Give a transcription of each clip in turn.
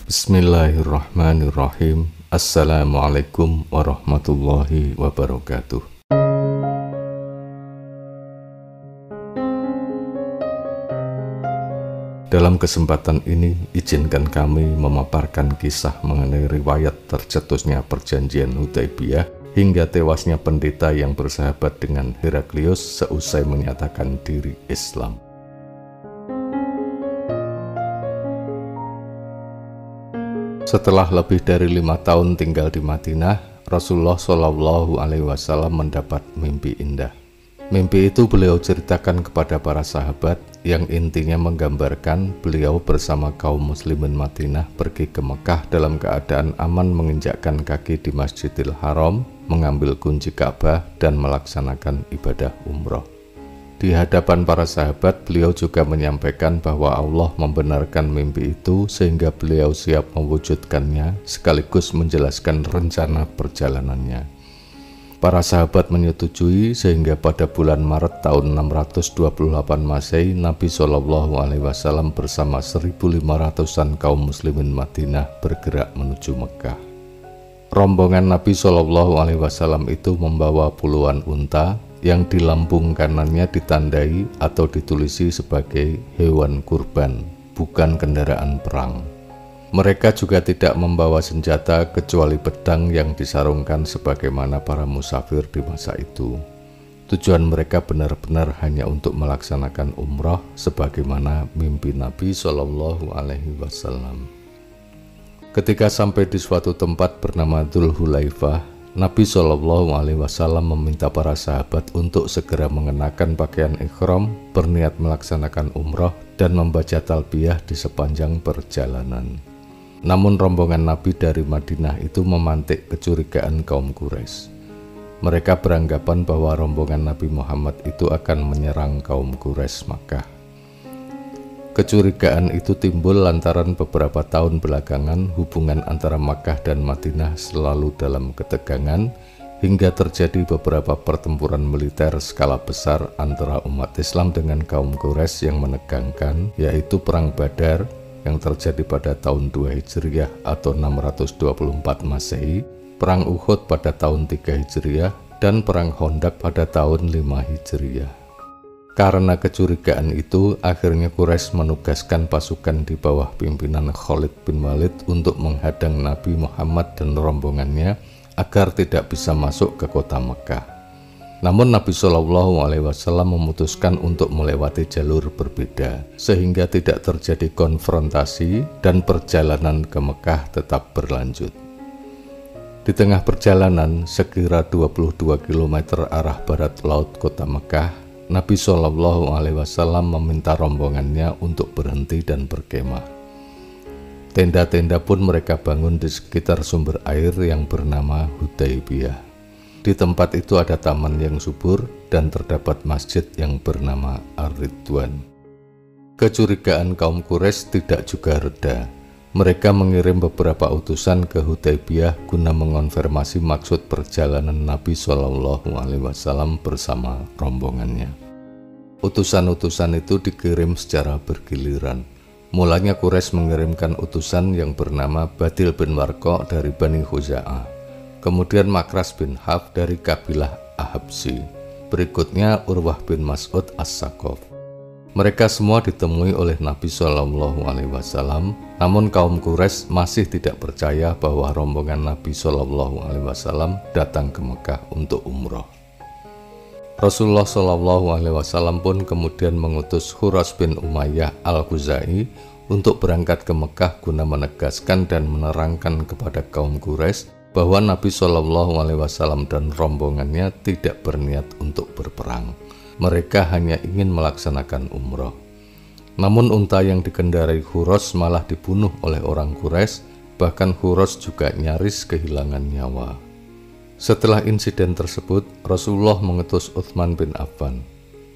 Bismillahirrahmanirrahim. Assalamualaikum warahmatullahi wabarakatuh. Dalam kesempatan ini, izinkan kami memaparkan kisah mengenai riwayat tercetusnya perjanjian Hudaybiyah hingga tewasnya pendeta yang bersahabat dengan Heraklius seusai menyatakan diri Islam. Setelah lebih dari 5 tahun tinggal di Madinah, Rasulullah SAW mendapat mimpi indah. Mimpi itu beliau ceritakan kepada para sahabat yang intinya menggambarkan beliau bersama kaum muslimin Madinah pergi ke Mekah dalam keadaan aman menginjakkan kaki di Masjidil Haram, mengambil kunci Ka'bah dan melaksanakan ibadah umroh. Di hadapan para sahabat, beliau juga menyampaikan bahwa Allah membenarkan mimpi itu sehingga beliau siap mewujudkannya sekaligus menjelaskan rencana perjalanannya. Para sahabat menyetujui sehingga pada bulan Maret tahun 628 Masehi, Nabi SAW bersama 1.500-an kaum muslimin Madinah bergerak menuju Mekah. Rombongan Nabi SAW itu membawa puluhan unta yang di lambung kanannya ditandai atau ditulisi sebagai hewan kurban, bukan kendaraan perang. Mereka juga tidak membawa senjata kecuali pedang yang disarungkan sebagaimana para musafir di masa itu. Tujuan mereka benar-benar hanya untuk melaksanakan umrah sebagaimana mimpi Nabi SAW. Ketika sampai di suatu tempat bernama Dzul Hulaifah, Nabi SAW meminta para sahabat untuk segera mengenakan pakaian ikhram, berniat melaksanakan umrah dan membaca talbiyah di sepanjang perjalanan. Namun rombongan Nabi dari Madinah itu memantik kecurigaan kaum Quraisy. Mereka beranggapan bahwa rombongan Nabi Muhammad itu akan menyerang kaum Quraisy Makkah. Kecurigaan itu timbul lantaran beberapa tahun belakangan hubungan antara Makkah dan Madinah selalu dalam ketegangan hingga terjadi beberapa pertempuran militer skala besar antara umat Islam dengan kaum Quraisy yang menegangkan, yaitu Perang Badar yang terjadi pada tahun 2 Hijriah atau 624 Masehi, Perang Uhud pada tahun 3 Hijriah, dan Perang Khandaq pada tahun 5 Hijriah. Karena kecurigaan itu, akhirnya Quraisy menugaskan pasukan di bawah pimpinan Khalid bin Walid untuk menghadang Nabi Muhammad dan rombongannya agar tidak bisa masuk ke kota Mekah. Namun Nabi SAW memutuskan untuk melewati jalur berbeda, sehingga tidak terjadi konfrontasi dan perjalanan ke Mekah tetap berlanjut. Di tengah perjalanan, sekira 22 km arah barat laut kota Mekah, Nabi SAW meminta rombongannya untuk berhenti dan berkemah. Tenda-tenda pun mereka bangun di sekitar sumber air yang bernama Hudaybiyah. Di tempat itu ada taman yang subur dan terdapat masjid yang bernama Ar-Ridwan. Kecurigaan kaum Quraisy tidak juga reda. Mereka mengirim beberapa utusan ke Hudaybiyah guna mengonfirmasi maksud perjalanan Nabi SAW bersama rombongannya. Utusan-utusan itu dikirim secara bergiliran. Mulanya Quraisy mengirimkan utusan yang bernama Badil bin Warqa dari Bani Khuza'ah, kemudian Makras bin Haf dari kabilah Ahabsi, berikutnya Urwah bin Mas'ud As-Saqaf. Mereka semua ditemui oleh Nabi SAW, namun kaum Quraisy masih tidak percaya bahwa rombongan Nabi SAW datang ke Mekah untuk umroh. Rasulullah SAW pun kemudian mengutus Khuras bin Umayyah Al-Khuzai untuk berangkat ke Mekah guna menegaskan dan menerangkan kepada kaum Quraisy bahwa Nabi SAW dan rombongannya tidak berniat untuk berperang. Mereka hanya ingin melaksanakan umroh. Namun unta yang dikendarai Khuras malah dibunuh oleh orang Quraisy, bahkan Khuras juga nyaris kehilangan nyawa. Setelah insiden tersebut, Rasulullah mengutus Utsman bin Affan.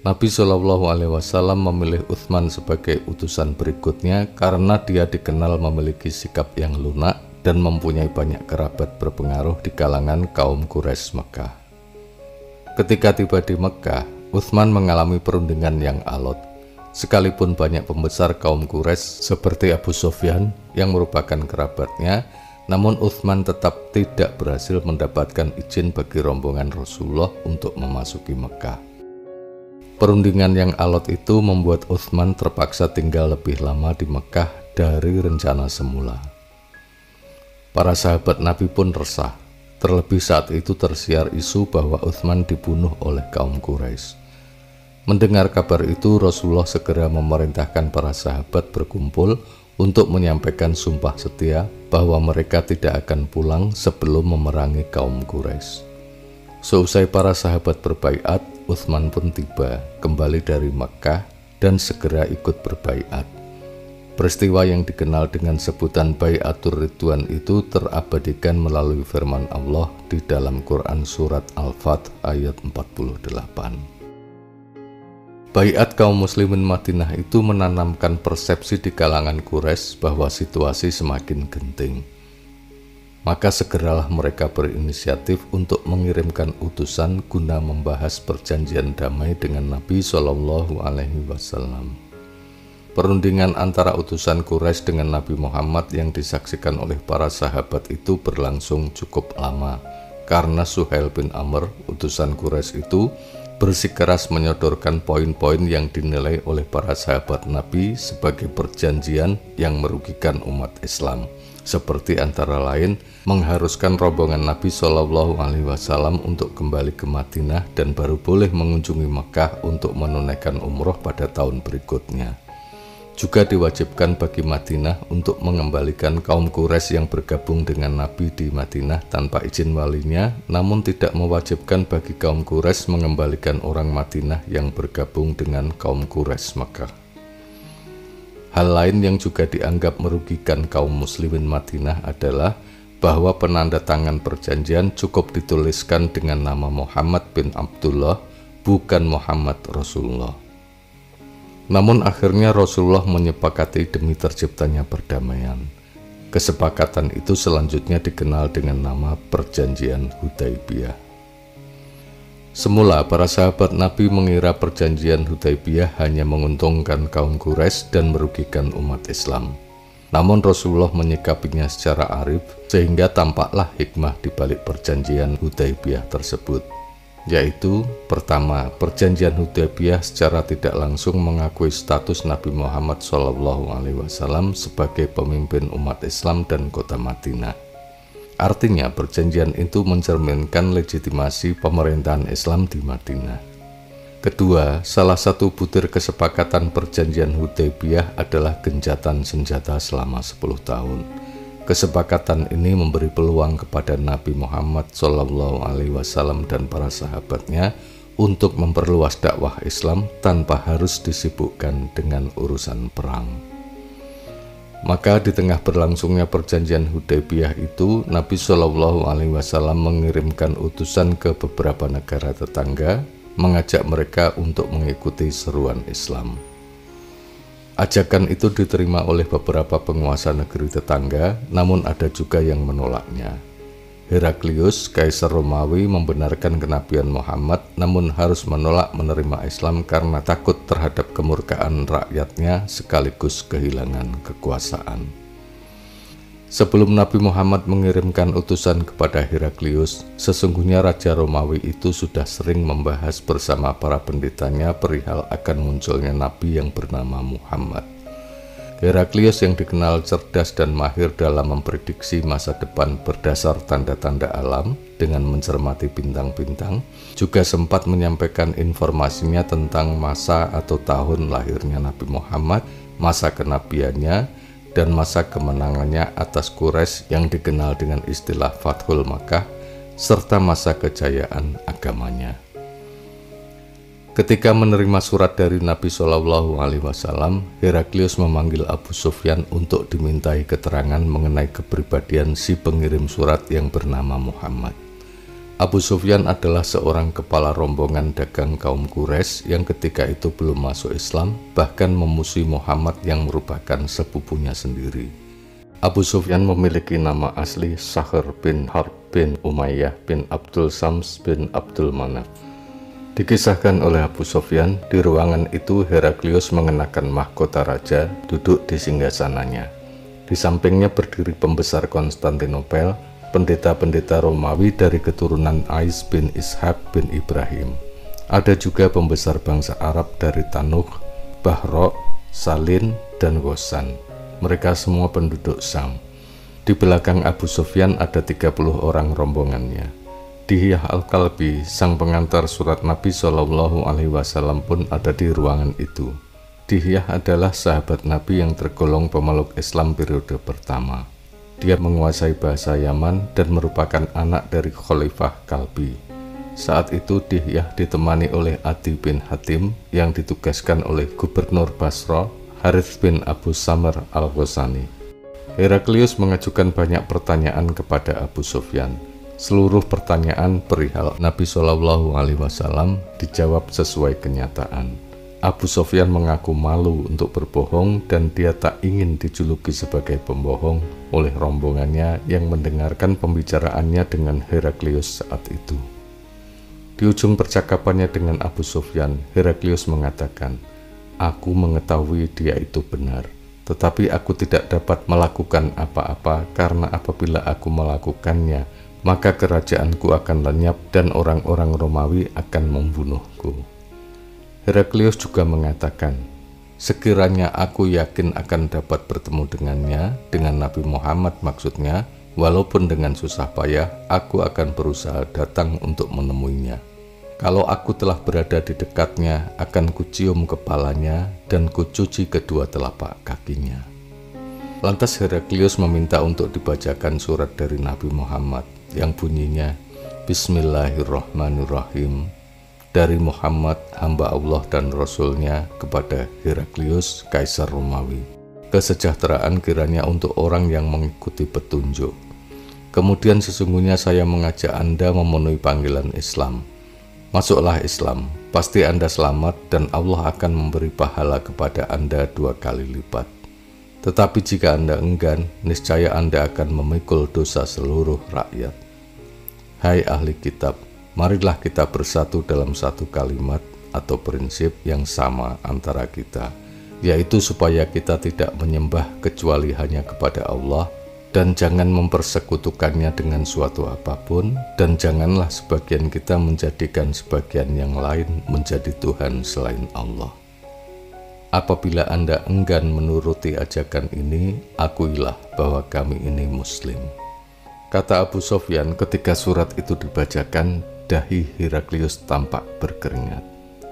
Nabi SAW memilih Utsman sebagai utusan berikutnya karena dia dikenal memiliki sikap yang lunak dan mempunyai banyak kerabat berpengaruh di kalangan kaum Quraisy Mekah. Ketika tiba di Mekah, Utsman mengalami perundingan yang alot. Sekalipun banyak pembesar kaum Quraisy seperti Abu Sufyan yang merupakan kerabatnya, namun Utsman tetap tidak berhasil mendapatkan izin bagi rombongan Rasulullah untuk memasuki Mekah. Perundingan yang alot itu membuat Utsman terpaksa tinggal lebih lama di Mekah dari rencana semula. Para sahabat Nabi pun resah, terlebih saat itu tersiar isu bahwa Utsman dibunuh oleh kaum Quraisy. Mendengar kabar itu, Rasulullah segera memerintahkan para sahabat berkumpul untuk menyampaikan sumpah setia bahwa mereka tidak akan pulang sebelum memerangi kaum Quraisy. Seusai para sahabat berbaiat, Utsman pun tiba kembali dari Makkah dan segera ikut berbaiat. Peristiwa yang dikenal dengan sebutan Baiatur Ridwan itu terabadikan melalui firman Allah di dalam Quran Surat Al-Fath ayat 48. Baiat kaum muslimin Madinah itu menanamkan persepsi di kalangan Quraisy bahwa situasi semakin genting. Maka segeralah mereka berinisiatif untuk mengirimkan utusan guna membahas perjanjian damai dengan Nabi Shallallahu Alaihi Wasallam. Perundingan antara utusan Quraisy dengan Nabi Muhammad yang disaksikan oleh para sahabat itu berlangsung cukup lama, karena Suhail bin Amr, utusan Quraisy itu, bersikeras menyodorkan poin-poin yang dinilai oleh para sahabat Nabi sebagai perjanjian yang merugikan umat Islam, seperti antara lain mengharuskan rombongan Nabi Shallallahu Alaihi Wasallam untuk kembali ke Madinah dan baru boleh mengunjungi Mekah untuk menunaikan umroh pada tahun berikutnya. Juga diwajibkan bagi Madinah untuk mengembalikan kaum Quraisy yang bergabung dengan Nabi di Madinah tanpa izin walinya, namun tidak mewajibkan bagi kaum Quraisy mengembalikan orang Madinah yang bergabung dengan kaum Quraisy Makkah. Hal lain yang juga dianggap merugikan kaum muslimin Madinah adalah bahwa penanda tangan perjanjian cukup dituliskan dengan nama Muhammad bin Abdullah, bukan Muhammad Rasulullah. Namun akhirnya Rasulullah menyepakati demi terciptanya perdamaian. Kesepakatan itu selanjutnya dikenal dengan nama Perjanjian Hudaibiyah. Semula para sahabat Nabi mengira perjanjian Hudaibiyah hanya menguntungkan kaum Quraisy dan merugikan umat Islam. Namun Rasulullah menyikapinya secara arif sehingga tampaklah hikmah di balik perjanjian Hudaibiyah tersebut. Yaitu, pertama, perjanjian Hudaibiyah secara tidak langsung mengakui status Nabi Muhammad SAW sebagai pemimpin umat Islam dan kota Madinah. Artinya, perjanjian itu mencerminkan legitimasi pemerintahan Islam di Madinah. Kedua, salah satu butir kesepakatan perjanjian Hudaibiyah adalah gencatan senjata selama 10 tahun. Kesepakatan ini memberi peluang kepada Nabi Muhammad SAW dan para sahabatnya untuk memperluas dakwah Islam tanpa harus disibukkan dengan urusan perang. Maka di tengah berlangsungnya perjanjian Hudaibiyah itu, Nabi SAW mengirimkan utusan ke beberapa negara tetangga, mengajak mereka untuk mengikuti seruan Islam. Ajakan itu diterima oleh beberapa penguasa negeri tetangga, namun ada juga yang menolaknya. Heraklius, Kaisar Romawi, membenarkan kenabian Muhammad, namun harus menolak menerima Islam karena takut terhadap kemurkaan rakyatnya sekaligus kehilangan kekuasaan. Sebelum Nabi Muhammad mengirimkan utusan kepada Heraklius, sesungguhnya Raja Romawi itu sudah sering membahas bersama para pendetanya perihal akan munculnya Nabi yang bernama Muhammad. Heraklius yang dikenal cerdas dan mahir dalam memprediksi masa depan berdasar tanda-tanda alam dengan mencermati bintang-bintang, juga sempat menyampaikan informasinya tentang masa atau tahun lahirnya Nabi Muhammad, masa kenabiannya, dan masa kemenangannya atas Quraisy yang dikenal dengan istilah Fathul Makkah, serta masa kejayaan agamanya. Ketika menerima surat dari Nabi SAW, Heraklius memanggil Abu Sufyan untuk dimintai keterangan mengenai kepribadian si pengirim surat yang bernama Muhammad. Abu Sufyan adalah seorang kepala rombongan dagang kaum Quraisy yang ketika itu belum masuk Islam, bahkan memusuhi Muhammad yang merupakan sepupunya sendiri. Abu Sufyan memiliki nama asli Sakhr bin Harb bin Umayyah bin Abdul Sams bin Abdul Manaf. Dikisahkan oleh Abu Sofyan, di ruangan itu Heraklius mengenakan mahkota raja duduk di singgasananya. Di sampingnya berdiri pembesar Konstantinopel, pendeta-pendeta Romawi dari keturunan Ais bin Ishak bin Ibrahim. Ada juga pembesar bangsa Arab dari Tanuh, Bahro, Salin, dan Gosan. Mereka semua penduduk Sam. Di belakang Abu Sofyan ada 30 orang rombongannya. Dihyah Al-Kalbi, sang pengantar surat Nabi Shallallahu Alaihi Wasallam pun ada di ruangan itu. Dihyah adalah sahabat Nabi yang tergolong pemeluk Islam periode pertama. Dia menguasai bahasa Yaman dan merupakan anak dari Khalifah Kalbi. Saat itu Dihyah ditemani oleh Adi bin Hatim yang ditugaskan oleh Gubernur Basra, Harits bin Abu Samr al-Ghazani. Heraklius mengajukan banyak pertanyaan kepada Abu Sofyan. Seluruh pertanyaan perihal Nabi Shallallahu Alaihi Wasallam dijawab sesuai kenyataan. Abu Sofyan mengaku malu untuk berbohong dan dia tak ingin dijuluki sebagai pembohong oleh rombongannya yang mendengarkan pembicaraannya dengan Heraklius saat itu. Di ujung percakapannya dengan Abu Sofyan, Heraklius mengatakan, "Aku mengetahui dia itu benar. Tetapi aku tidak dapat melakukan apa-apa karena apabila aku melakukannya, maka kerajaanku akan lenyap dan orang-orang Romawi akan membunuhku." Heraklius juga mengatakan, "Sekiranya aku yakin akan dapat bertemu dengannya, dengan Nabi Muhammad maksudnya, walaupun dengan susah payah, aku akan berusaha datang untuk menemuinya. Kalau aku telah berada di dekatnya, akan kucium kepalanya dan kucuci kedua telapak kakinya." Lantas Heraklius meminta untuk dibacakan surat dari Nabi Muhammad yang bunyinya, "Bismillahirrahmanirrahim. Dari Muhammad, hamba Allah dan Rasulnya, kepada Heraklius, Kaisar Romawi. Kesejahteraan kiranya untuk orang yang mengikuti petunjuk. Kemudian sesungguhnya saya mengajak Anda memenuhi panggilan Islam. Masuklah Islam, pasti Anda selamat dan Allah akan memberi pahala kepada Anda 2 kali lipat. Tetapi jika Anda enggan, niscaya Anda akan memikul dosa seluruh rakyat. Hai ahli kitab, marilah kita bersatu dalam satu kalimat atau prinsip yang sama antara kita, yaitu supaya kita tidak menyembah kecuali hanya kepada Allah, dan jangan mempersekutukannya dengan suatu apapun, dan janganlah sebagian kita menjadikan sebagian yang lain menjadi Tuhan selain Allah. Apabila Anda enggan menuruti ajakan ini, akuilah bahwa kami ini Muslim." Kata Abu Sofyan ketika surat itu dibacakan, dahi Heraklius tampak berkeringat,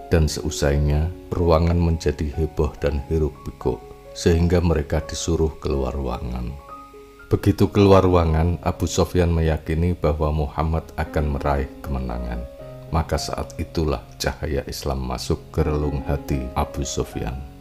dan seusainya ruangan menjadi heboh dan hiruk-pikuk, sehingga mereka disuruh keluar ruangan. Begitu keluar ruangan, Abu Sofyan meyakini bahwa Muhammad akan meraih kemenangan. Maka saat itulah cahaya Islam masuk ke relung hati Abu Sofyan.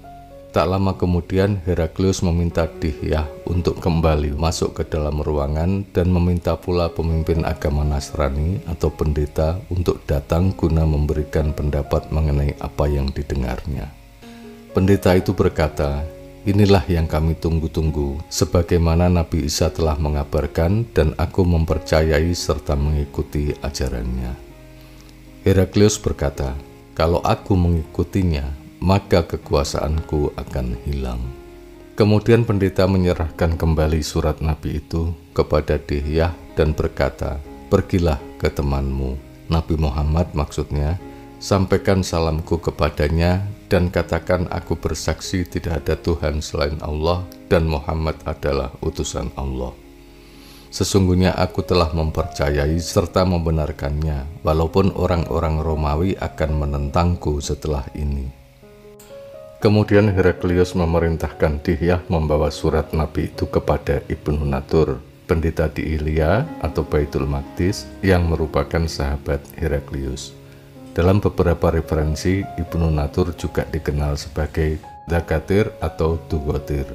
Tak lama kemudian Heraklius meminta Dihyah untuk kembali masuk ke dalam ruangan dan meminta pula pemimpin agama Nasrani atau pendeta untuk datang guna memberikan pendapat mengenai apa yang didengarnya. Pendeta itu berkata, "Inilah yang kami tunggu-tunggu, sebagaimana Nabi Isa telah mengabarkan dan aku mempercayai serta mengikuti ajarannya." Heraklius berkata, "Kalau aku mengikutinya, maka kekuasaanku akan hilang." Kemudian pendeta menyerahkan kembali surat Nabi itu kepada Dihyah dan berkata, "Pergilah ke temanmu, Nabi Muhammad maksudnya, sampaikan salamku kepadanya dan katakan aku bersaksi tidak ada Tuhan selain Allah dan Muhammad adalah utusan Allah. Sesungguhnya aku telah mempercayai serta membenarkannya, walaupun orang-orang Romawi akan menentangku setelah ini." Kemudian Heraklius memerintahkan Dihyah membawa surat Nabi itu kepada Ibnu Natur, pendeta di Ilia atau Baitul Maqdis yang merupakan sahabat Heraklius. Dalam beberapa referensi, Ibnu Natur juga dikenal sebagai Dzakatir atau Dugotir.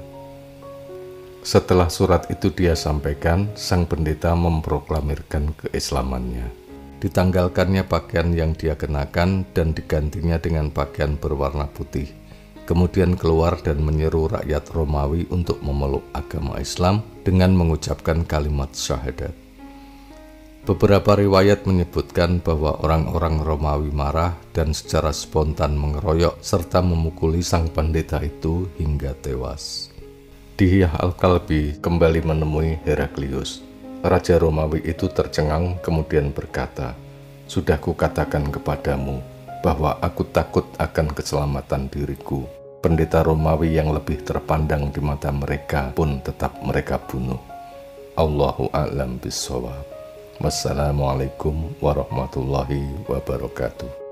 Setelah surat itu dia sampaikan, sang pendeta memproklamirkan keislamannya. Ditanggalkannya pakaian yang dia kenakan dan digantinya dengan pakaian berwarna putih. Kemudian keluar dan menyeru rakyat Romawi untuk memeluk agama Islam dengan mengucapkan kalimat syahadat. Beberapa riwayat menyebutkan bahwa orang-orang Romawi marah dan secara spontan mengeroyok serta memukuli sang pendeta itu hingga tewas. Dihyah Al-Kalbi kembali menemui Heraklius. Raja Romawi itu tercengang kemudian berkata, "Sudah kukatakan kepadamu bahwa aku takut akan keselamatan diriku. Pendeta Romawi yang lebih terpandang di mata mereka pun tetap mereka bunuh." Allahu a'lam bishawab. Wassalamualaikum warahmatullahi wabarakatuh.